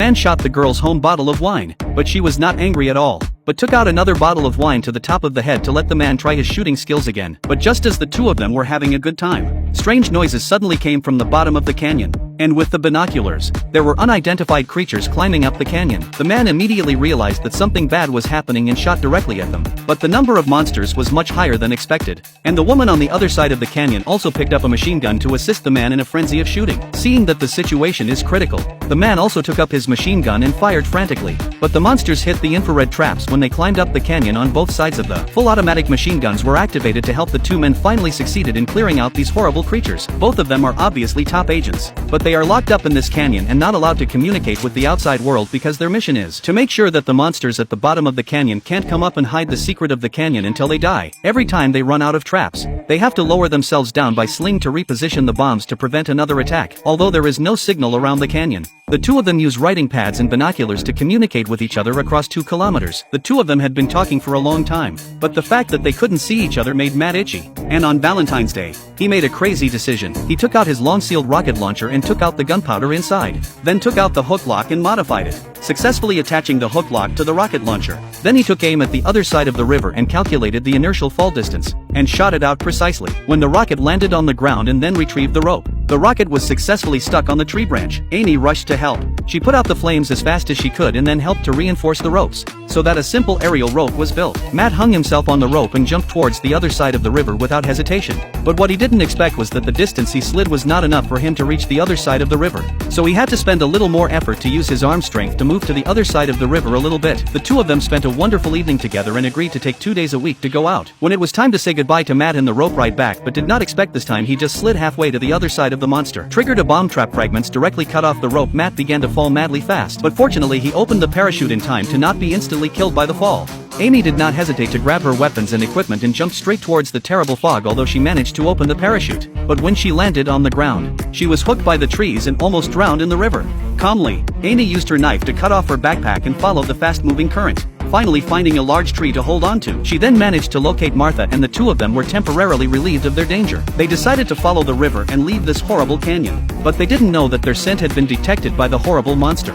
Man shot the girl's home bottle of wine, but she was not angry at all, but took out another bottle of wine to the top of the head to let the man try his shooting skills again. But just as the two of them were having a good time, strange noises suddenly came from the bottom of the canyon. And with the binoculars, there were unidentified creatures climbing up the canyon. The man immediately realized that something bad was happening and shot directly at them. But the number of monsters was much higher than expected. And the woman on the other side of the canyon also picked up a machine gun to assist the man in a frenzy of shooting. Seeing that the situation is critical, the man also took up his machine gun and fired frantically. But the monsters hit the infrared traps when they climbed up the canyon on both sides of the full automatic machine guns were activated to help the two men finally succeeded in clearing out these horrible creatures. Both of them are obviously top agents, but they are locked up in this canyon and not allowed to communicate with the outside world because their mission is to make sure that the monsters at the bottom of the canyon can't come up and hide the secret of the canyon until they die. Every time they run out of traps, they have to lower themselves down by sling to reposition the bombs to prevent another attack, although there is no signal around the canyon. The two of them use writing pads and binoculars to communicate with each other across 2 kilometers. The two of them had been talking for a long time, but the fact that they couldn't see each other made Matt itchy. And on Valentine's Day, he made a crazy decision. He took out his long-sealed rocket launcher and took out the gunpowder inside, then took out the hook lock and modified it, successfully attaching the hook lock to the rocket launcher. Then he took aim at the other side of the river and calculated the inertial fall distance, and shot it out precisely. When the rocket landed on the ground and then retrieved the rope, the rocket was successfully stuck on the tree branch. Amy rushed to help. She put out the flames as fast as she could and then helped to reinforce the ropes, so that a simple aerial rope was built. Matt hung himself on the rope and jumped towards the other side of the river without hesitation. But what he didn't expect was that the distance he slid was not enough for him to reach the other side of the river. So he had to spend a little more effort to use his arm strength to move to the other side of the river a little bit. The two of them spent a wonderful evening together and agreed to take 2 days a week to go out. When it was time to say goodbye to Matt in the rope ride back, but did not expect this time, he just slid halfway to the other side of the monster. Triggered a bomb trap, fragments directly cut off the rope. Matt began to fall madly fast, but fortunately he opened the parachute in time to not be instantly killed by the fall. Amy did not hesitate to grab her weapons and equipment and jumped straight towards the terrible fog, although she managed to open the parachute. But when she landed on the ground, she was hooked by the trees and almost drowned in the river. Calmly, Amy used her knife to cut off her backpack and follow the fast-moving current, finally finding a large tree to hold on to. She then managed to locate Martha, and the two of them were temporarily relieved of their danger. They decided to follow the river and leave this horrible canyon, but they didn't know that their scent had been detected by the horrible monster.